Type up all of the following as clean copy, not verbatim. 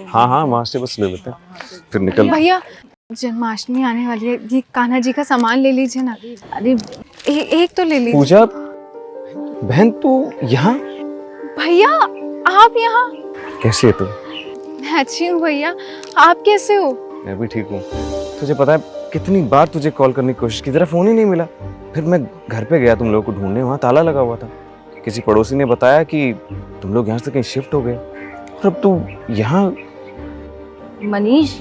हाँ हाँ वहाँ से बस ले लेते हैं फिर निकल। भैया जन्माष्टमी आने वाली है, ये कान्हा जी का सामान ले लीजिए ना। अरे एक तो ले लीजिए। पूजा बहन तू यहाँ भैया आप यहाँ? कैसे है तू? मैं अच्छी हूँ भैया, आप कैसे हो? मैं भी ठीक हूँ। तुझे पता है कितनी बार तुझे कॉल करने की कोशिश की, तेरा फोन ही नहीं मिला। फिर मैं घर पे गया तुम लोगों को ढूंढने, वहाँ ताला लगा हुआ था। किसी पड़ोसी ने बताया कि तुम लोग यहाँ से कहीं शिफ्ट हो गए और अब तू यहाँ। मनीष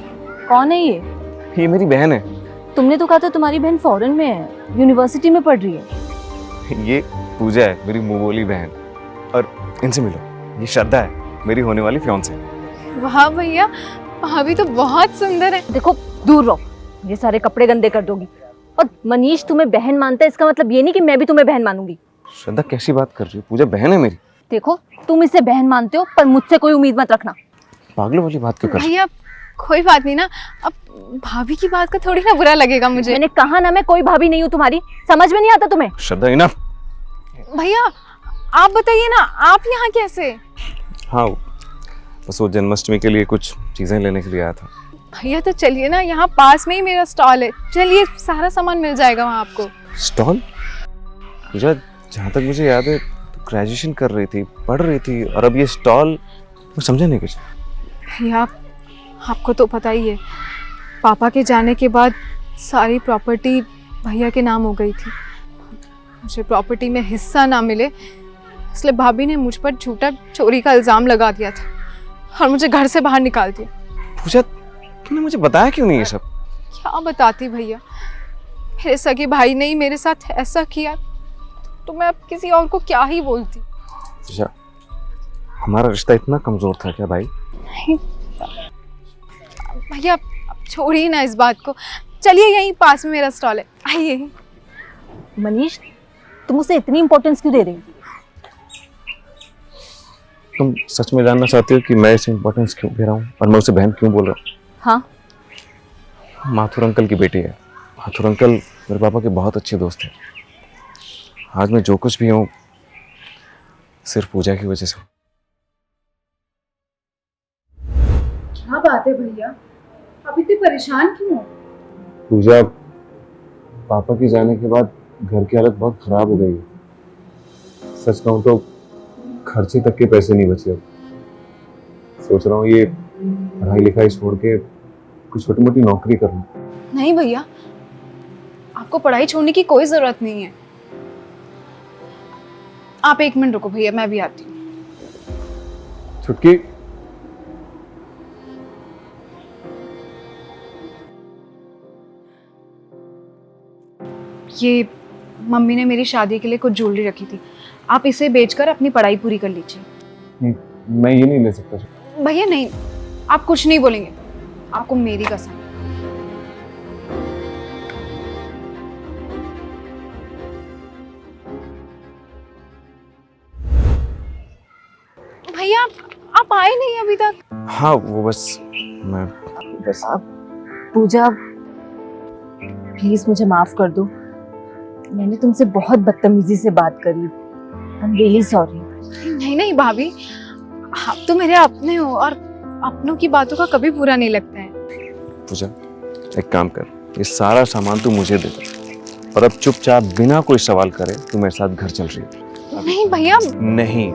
कौन है ये? ये मेरी बहन है। तुमने तो कहा था तुम्हारी बहन फॉरेन में है, यूनिवर्सिटी में पढ़ रही है। ये पूजा है मेरी मुंह बोली बहन, और इनसे मिलो, ये श्रद्धा है मेरी होने वाली फियांसे। वाह भैया, भाभी तो बहुत सुंदर है। देखो दूर रहो, ये सारे कपड़े गंदे कर दोगी। और मनीष तुम्हें बहन मानता है, इसका मतलब ये नहीं कि मैं भी तुम्हें बहन मानूंगी। श्रद्धा कैसी बात कर रही है? पूजा बहन है मेरी। देखो तुम इसे बहन मानते हो पर मुझसे कोई उम्मीद मत रखना। पागलों वाली बात क्यों कर रही? भैया कोई बात नहीं ना, अब भाभी की बात का थोड़ी ना बुरा लगेगा मुझे। मैंने कहा ना मैं कोई भाभी नहीं हूँ तुम्हारी, समझ में नहीं आता तुम्हें? श्रद्धा इनफ। भैया आप बताइए ना, आप यहाँ कैसे? हाँ बस वो जन्माष्टमी के लिए कुछ चीजें लेने के लिए आया था। भैया तो चलिए ना, यहाँ पास में ही मेरा स्टॉल है, चलिए सारा सामान मिल जाएगा वहाँ आपको। स्टॉल? पूजा जहाँ तक मुझे याद है तो ग्रेजुएशन कर रही थी, पढ़ रही थी, और अब ये स्टॉल, मैं समझा नहीं कुछ। भैया आपको तो पता ही है, पापा के जाने के बाद सारी प्रॉपर्टी भैया के नाम हो गई थी। मुझे प्रॉपर्टी में हिस्सा ना मिले इसलिए भाभी ने मुझ पर झूठा चोरी का इल्ज़ाम लगा दिया था और मुझे घर से बाहर निकाल दिया। पूजा तूने मुझे बताया क्यों नहीं ये सब? क्या बताती भैया, मेरे सगे भाई ने ही मेरे साथ ऐसा किया तो मैं अब किसी और को क्या ही बोलती। पूजा हमारा रिश्ता इतना कमजोर था क्या भाई? भैया अब छोड़िए ना इस बात को, चलिए यहीं पास में मेरा स्टॉल है, आइए। मनीष तुम उसे इतनी इंपॉर्टेंस क्यों दे रही हो? तुम सच में जानना चाहती हो कि मैं इसे इंपॉर्टेंस क्यों दे रहा हूँ और मैं उसे बहन क्यों बोल रहा हूँ? हाँ माथुर अंकल की बेटी है। माथुर अंकल मेरे पापा के बहुत अच्छे दोस्त हैं। आज मैं जो कुछ भी हूँ सिर्फ पूजा की वजह से। क्या बात है भैया, आप इतने परेशान क्यों हो? पूजा पापा के जाने के बाद घर की हालत बहुत खराब हो गई है। सच कहूँ तो खर्चे तक के पैसे नहीं बचे। अब सोच रहा हूँ ये पढ़ाई लिखाई छोड़ के कुछ छोटी मोटी नौकरी कर लूँ। नहीं भैया, आपको पढ़ाई छोड़ने की कोई जरूरत नहीं है। आप एक मिनट रुको भैया, मैं भी आती हूँ। छुटकी ये मम्मी ने मेरी शादी के लिए कुछ ज्वेलरी रखी थी, आप इसे बेचकर अपनी पढ़ाई पूरी कर लीजिए। मैं ये नहीं ले सकता। भैया नहीं, आप कुछ नहीं बोलेंगे, आपको मेरी कसम। भैया आप आए नहीं अभी तक? हाँ वो बस मैं पूजा प्लीज मुझे माफ कर दो, मैंने तुमसे बहुत बदतमीजी से बात करी। I am really sorry. नहीं नहीं भाभी, आप तो मेरे अपने हो और अपनों की बातों का कभी बुरा नहीं लगता है। पूजा एक काम कर, ये सारा सामान तू मुझे दे दे और अब चुपचाप बिना कोई सवाल करे तू मेरे साथ घर चल रही है। नहीं भैया। नहीं